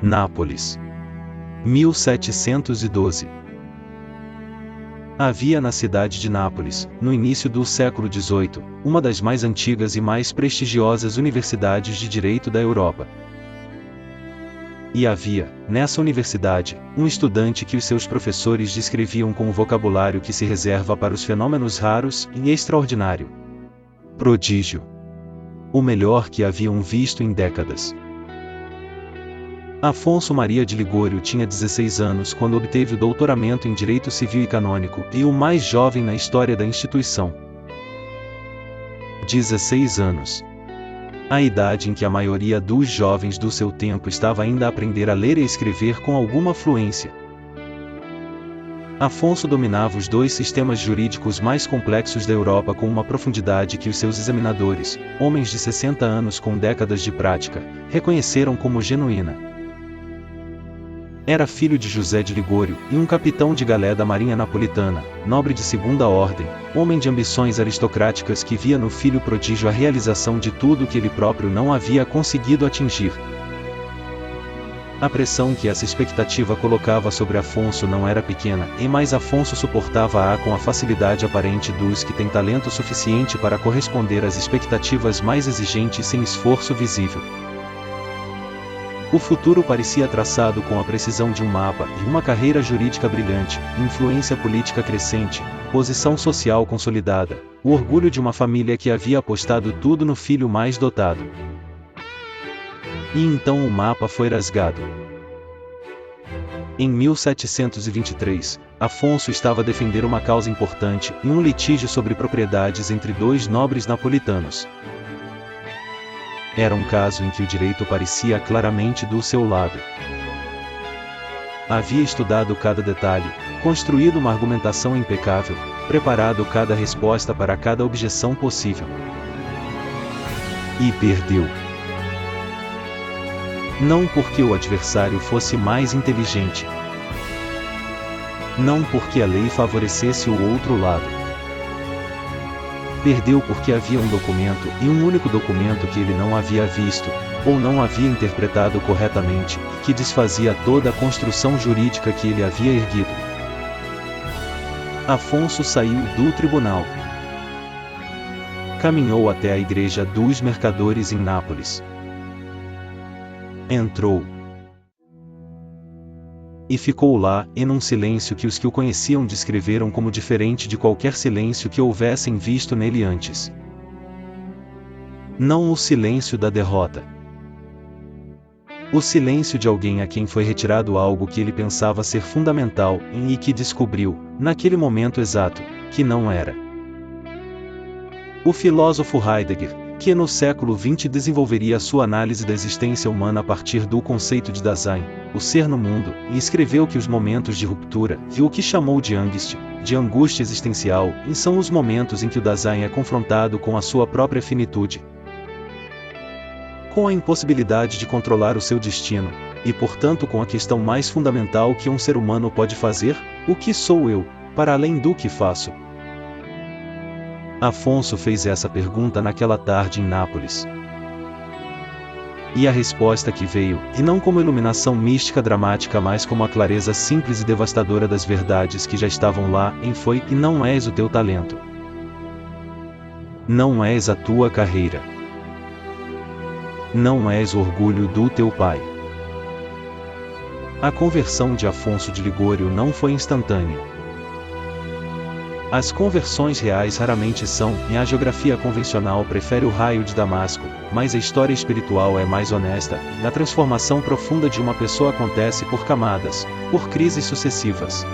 Nápoles. 1712. Havia na cidade de Nápoles, no início do século XVIII, uma das mais antigas e mais prestigiosas universidades de direito da Europa. E havia, nessa universidade, um estudante que os seus professores descreviam com o vocabulário que se reserva para os fenômenos raros e extraordinário. Prodígio. O melhor que haviam visto em décadas. Afonso Maria de Ligório tinha 16 anos quando obteve o doutoramento em Direito Civil e Canônico, e o mais jovem na história da instituição. 16 anos. A idade em que a maioria dos jovens do seu tempo estava ainda a aprender a ler e escrever com alguma fluência. Afonso dominava os dois sistemas jurídicos mais complexos da Europa com uma profundidade que os seus examinadores, homens de 60 anos com décadas de prática, reconheceram como genuína. Era filho de José de Ligório e um capitão de galé da Marinha Napolitana, nobre de segunda ordem, homem de ambições aristocráticas que via no filho prodígio a realização de tudo que ele próprio não havia conseguido atingir. A pressão que essa expectativa colocava sobre Afonso não era pequena, e mais Afonso suportava-a com a facilidade aparente dos que têm talento suficiente para corresponder às expectativas mais exigentes sem esforço visível. O futuro parecia traçado com a precisão de um mapa, e uma carreira jurídica brilhante, influência política crescente, posição social consolidada, o orgulho de uma família que havia apostado tudo no filho mais dotado. E então o mapa foi rasgado. Em 1723, Afonso estava a defender uma causa importante, em um litígio sobre propriedades entre dois nobres napolitanos. Era um caso em que o direito parecia claramente do seu lado. Havia estudado cada detalhe, construído uma argumentação impecável, preparado cada resposta para cada objeção possível. E perdeu. Não porque o adversário fosse mais inteligente. Não porque a lei favorecesse o outro lado. Perdeu porque havia um documento, e um único documento que ele não havia visto, ou não havia interpretado corretamente, que desfazia toda a construção jurídica que ele havia erguido. Afonso saiu do tribunal. Caminhou até a igreja dos mercadores em Nápoles. Entrou. E ficou lá, em um silêncio que os que o conheciam descreveram como diferente de qualquer silêncio que houvessem visto nele antes. Não o silêncio da derrota. O silêncio de alguém a quem foi retirado algo que ele pensava ser fundamental, e que descobriu, naquele momento exato, que não era. O filósofo Heidegger, que no século XX desenvolveria sua análise da existência humana a partir do conceito de Dasein, o ser no mundo, e escreveu que os momentos de ruptura, e o que chamou de angústia existencial, são os momentos em que o Dasein é confrontado com a sua própria finitude, com a impossibilidade de controlar o seu destino, e portanto com a questão mais fundamental que um ser humano pode fazer: o que sou eu, para além do que faço? Afonso fez essa pergunta naquela tarde em Nápoles. E a resposta que veio, e não como iluminação mística dramática, mas como a clareza simples e devastadora das verdades que já estavam lá, foi: e não és o teu talento. Não és a tua carreira. Não és o orgulho do teu pai. A conversão de Afonso de Ligório não foi instantânea. As conversões reais raramente são, e a geografia convencional prefere o raio de Damasco, mas a história espiritual é mais honesta, e a transformação profunda de uma pessoa acontece por camadas, por crises sucessivas,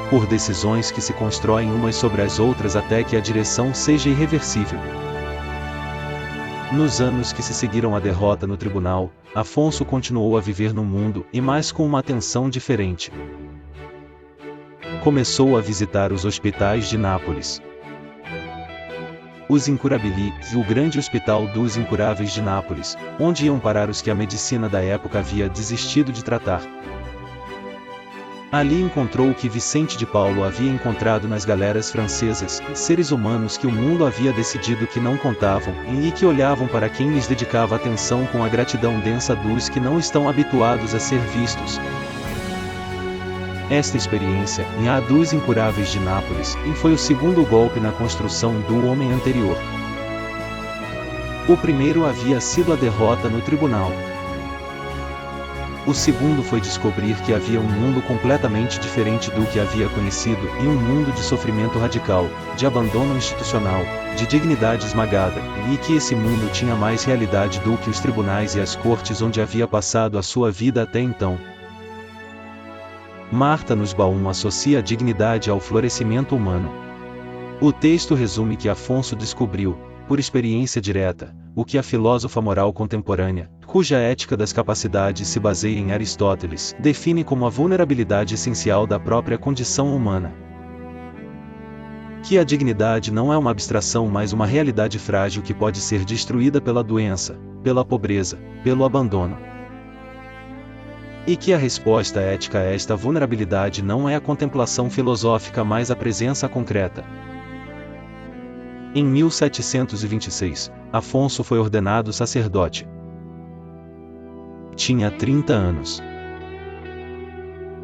por decisões que se constroem umas sobre as outras até que a direção seja irreversível. Nos anos que se seguiram à derrota no tribunal, Afonso continuou a viver no mundo, e mais com uma atenção diferente. Começou a visitar os hospitais de Nápoles. Os Incurabili, e o grande hospital dos incuráveis de Nápoles, onde iam parar os que a medicina da época havia desistido de tratar. Ali encontrou o que Vicente de Paulo havia encontrado nas galeras francesas, seres humanos que o mundo havia decidido que não contavam, e que olhavam para quem lhes dedicava atenção com a gratidão densa dos que não estão habituados a ser vistos. Esta experiência, em A dos Incuráveis de Nápoles, foi o segundo golpe na construção do homem anterior. O primeiro havia sido a derrota no tribunal. O segundo foi descobrir que havia um mundo completamente diferente do que havia conhecido, e um mundo de sofrimento radical, de abandono institucional, de dignidade esmagada, e que esse mundo tinha mais realidade do que os tribunais e as cortes onde havia passado a sua vida até então. Martha Nussbaum associa a dignidade ao florescimento humano. O texto resume que Afonso descobriu, por experiência direta, o que a filósofa moral contemporânea, cuja ética das capacidades se baseia em Aristóteles, define como a vulnerabilidade essencial da própria condição humana. Que a dignidade não é uma abstração, mas uma realidade frágil que pode ser destruída pela doença, pela pobreza, pelo abandono. E que a resposta ética a esta vulnerabilidade não é a contemplação filosófica, mas a presença concreta. Em 1726, Afonso foi ordenado sacerdote. Tinha 30 anos.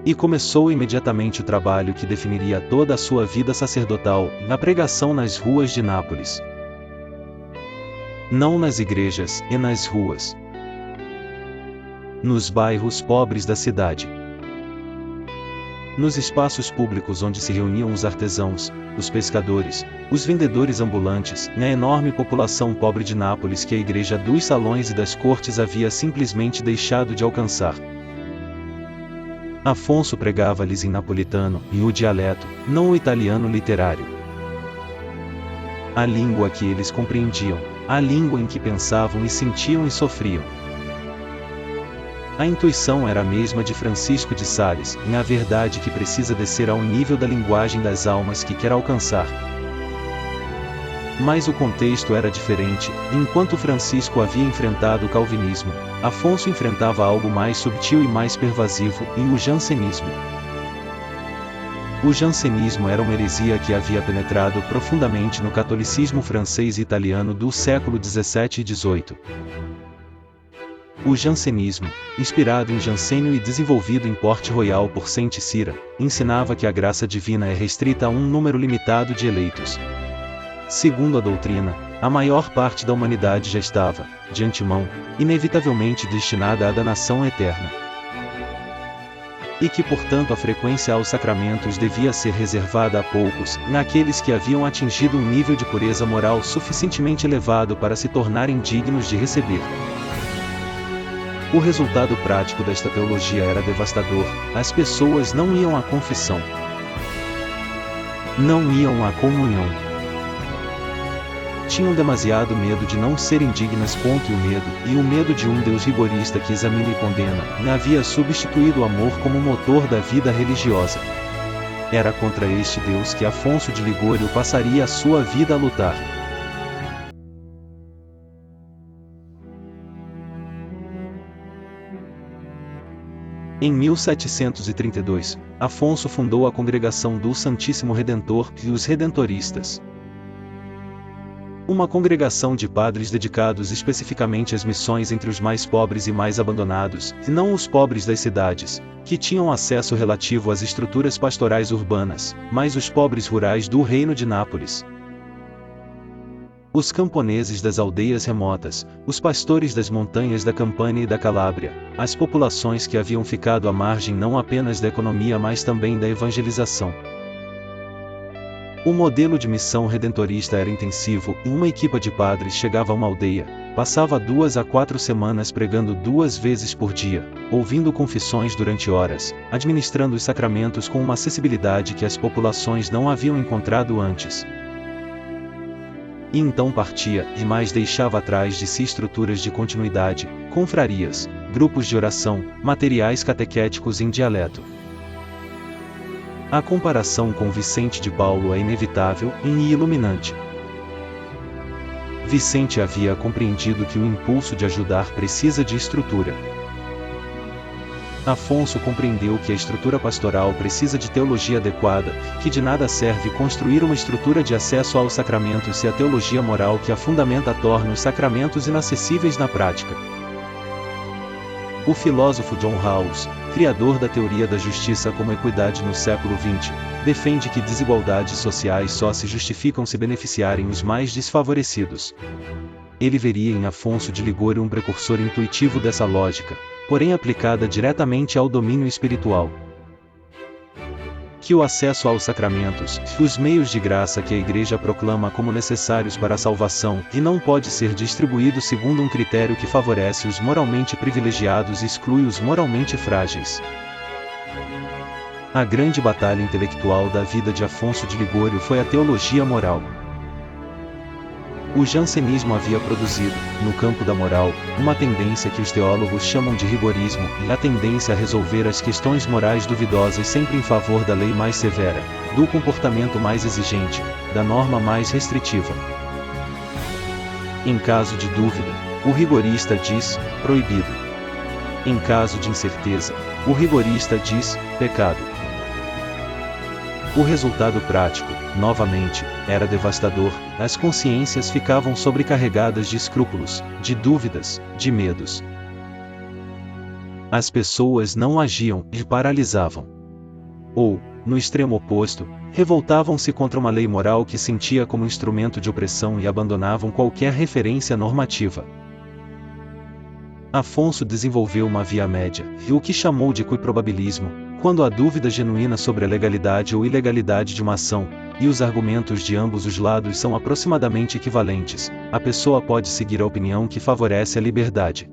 E começou imediatamente o trabalho que definiria toda a sua vida sacerdotal, na pregação nas ruas de Nápoles. Não nas igrejas, e nas ruas. Nos bairros pobres da cidade. Nos espaços públicos onde se reuniam os artesãos, os pescadores, os vendedores ambulantes, na enorme população pobre de Nápoles que a igreja dos salões e das cortes havia simplesmente deixado de alcançar. Afonso pregava-lhes em napolitano, em o dialeto, não o italiano literário. A língua que eles compreendiam, a língua em que pensavam e sentiam e sofriam. A intuição era a mesma de Francisco de Sales, em a verdade que precisa descer ao nível da linguagem das almas que quer alcançar. Mas o contexto era diferente. Enquanto Francisco havia enfrentado o calvinismo, Afonso enfrentava algo mais subtil e mais pervasivo, e o jansenismo. O jansenismo era uma heresia que havia penetrado profundamente no catolicismo francês e italiano do século XVII e XVIII. O jansenismo, inspirado em Jansênio e desenvolvido em Port Royal por Saint Cyra, ensinava que a graça divina é restrita a um número limitado de eleitos. Segundo a doutrina, a maior parte da humanidade já estava, de antemão, inevitavelmente destinada à danação eterna. E que, portanto, a frequência aos sacramentos devia ser reservada a poucos, naqueles que haviam atingido um nível de pureza moral suficientemente elevado para se tornarem dignos de receber. O resultado prático desta teologia era devastador. As pessoas não iam à confissão. Não iam à comunhão. Tinham demasiado medo de não serem dignas. E o medo de um Deus rigorista que examina e condena, havia substituído o amor como motor da vida religiosa. Era contra este Deus que Afonso de Ligório passaria a sua vida a lutar. Em 1732, Afonso fundou a Congregação do Santíssimo Redentor e os Redentoristas. Uma congregação de padres dedicados especificamente às missões entre os mais pobres e mais abandonados, e não os pobres das cidades, que tinham acesso relativo às estruturas pastorais urbanas, mas os pobres rurais do Reino de Nápoles. Os camponeses das aldeias remotas, os pastores das montanhas da Campânia e da Calábria, as populações que haviam ficado à margem não apenas da economia mas também da evangelização. O modelo de missão redentorista era intensivo, e uma equipa de padres chegava a uma aldeia, passava 2 a 4 semanas pregando 2 vezes por dia, ouvindo confissões durante horas, administrando os sacramentos com uma acessibilidade que as populações não haviam encontrado antes. E então partia, e mais deixava atrás de si estruturas de continuidade, confrarias, grupos de oração, materiais catequéticos em dialeto. A comparação com Vicente de Paulo é inevitável e iluminante. Vicente havia compreendido que o impulso de ajudar precisa de estrutura. Afonso compreendeu que a estrutura pastoral precisa de teologia adequada, que de nada serve construir uma estrutura de acesso aos sacramentos se a teologia moral que a fundamenta torna os sacramentos inacessíveis na prática. O filósofo John Rawls, criador da teoria da justiça como equidade no século XX, defende que desigualdades sociais só se justificam se beneficiarem os mais desfavorecidos. Ele veria em Afonso de Ligório um precursor intuitivo dessa lógica, porém aplicada diretamente ao domínio espiritual. Que o acesso aos sacramentos, os meios de graça que a Igreja proclama como necessários para a salvação, e não pode ser distribuído segundo um critério que favorece os moralmente privilegiados e exclui os moralmente frágeis. A grande batalha intelectual da vida de Afonso de Ligório foi a teologia moral. O jansenismo havia produzido, no campo da moral, uma tendência que os teólogos chamam de rigorismo, e a tendência a resolver as questões morais duvidosas sempre em favor da lei mais severa, do comportamento mais exigente, da norma mais restritiva. Em caso de dúvida, o rigorista diz, proibido. Em caso de incerteza, o rigorista diz, pecado. O resultado prático, novamente, era devastador. As consciências ficavam sobrecarregadas de escrúpulos, de dúvidas, de medos. As pessoas não agiam e paralisavam. Ou, no extremo oposto, revoltavam-se contra uma lei moral que sentia como instrumento de opressão e abandonavam qualquer referência normativa. Afonso desenvolveu uma via média, e o que chamou de equiprobabilismo, quando há dúvida genuína sobre a legalidade ou ilegalidade de uma ação, e os argumentos de ambos os lados são aproximadamente equivalentes, a pessoa pode seguir a opinião que favorece a liberdade.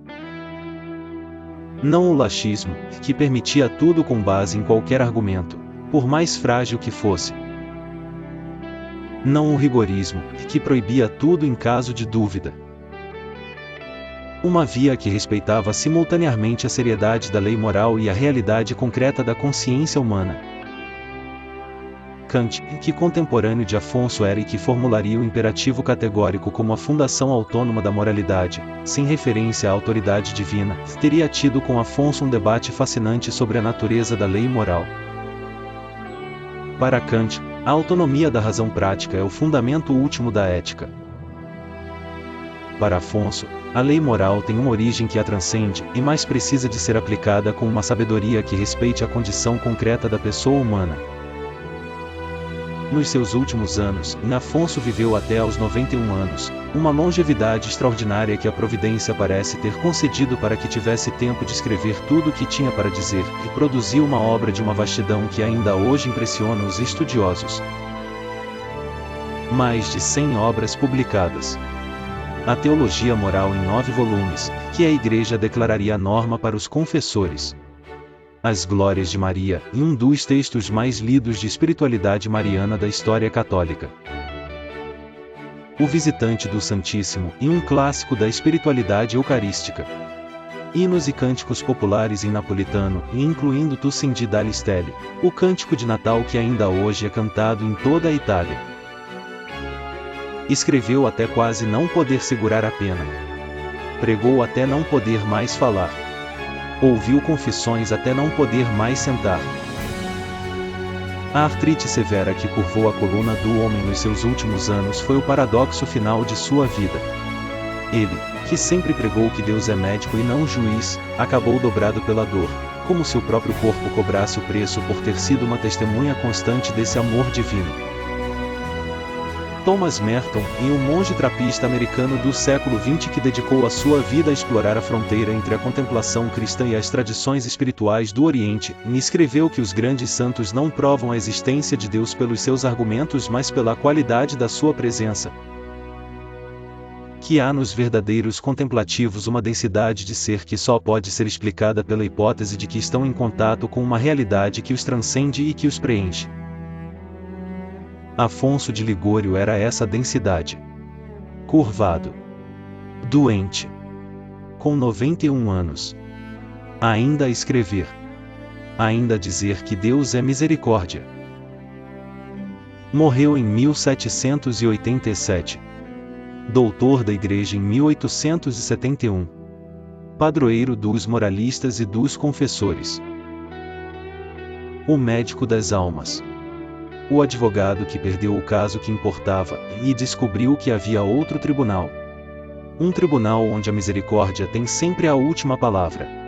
Não o laxismo, que permitia tudo com base em qualquer argumento, por mais frágil que fosse. Não o rigorismo, que proibia tudo em caso de dúvida. Uma via que respeitava simultaneamente a seriedade da lei moral e a realidade concreta da consciência humana. Kant, que contemporâneo de Afonso era e que formularia o imperativo categórico como a fundação autônoma da moralidade, sem referência à autoridade divina, teria tido com Afonso um debate fascinante sobre a natureza da lei moral. Para Kant, a autonomia da razão prática é o fundamento último da ética. Para Afonso, a lei moral tem uma origem que a transcende, e mais precisa de ser aplicada com uma sabedoria que respeite a condição concreta da pessoa humana. Nos seus últimos anos, Afonso viveu até aos 91 anos, uma longevidade extraordinária que a providência parece ter concedido para que tivesse tempo de escrever tudo o que tinha para dizer, e produziu uma obra de uma vastidão que ainda hoje impressiona os estudiosos. Mais de 100 obras publicadas. A Teologia Moral em 9 volumes, que a Igreja declararia norma para os confessores. As Glórias de Maria, em um dos textos mais lidos de espiritualidade mariana da história católica. O Visitante do Santíssimo, em um clássico da espiritualidade eucarística. Hinos e cânticos populares em napolitano, e incluindo Tuscindi d'Alistelli, o cântico de Natal que ainda hoje é cantado em toda a Itália. Escreveu até quase não poder segurar a pena. Pregou até não poder mais falar. Ouviu confissões até não poder mais sentar. A artrite severa que curvou a coluna do homem nos seus últimos anos foi o paradoxo final de sua vida. Ele, que sempre pregou que Deus é médico e não juiz, acabou dobrado pela dor, como se o próprio corpo cobrasse o preço por ter sido uma testemunha constante desse amor divino. Thomas Merton, um monge trapista americano do século XX que dedicou a sua vida a explorar a fronteira entre a contemplação cristã e as tradições espirituais do Oriente, escreveu que os grandes santos não provam a existência de Deus pelos seus argumentos mas pela qualidade da sua presença. Que há nos verdadeiros contemplativos uma densidade de ser que só pode ser explicada pela hipótese de que estão em contato com uma realidade que os transcende e que os preenche. Afonso de Ligório era essa densidade. Curvado. Doente. Com 91 anos. Ainda a escrever. Ainda a dizer que Deus é misericórdia. Morreu em 1787. Doutor da Igreja em 1871. padroeiro dos moralistas e dos confessores. O médico das almas. O advogado que perdeu o caso que importava, e descobriu que havia outro tribunal. Um tribunal onde a misericórdia tem sempre a última palavra.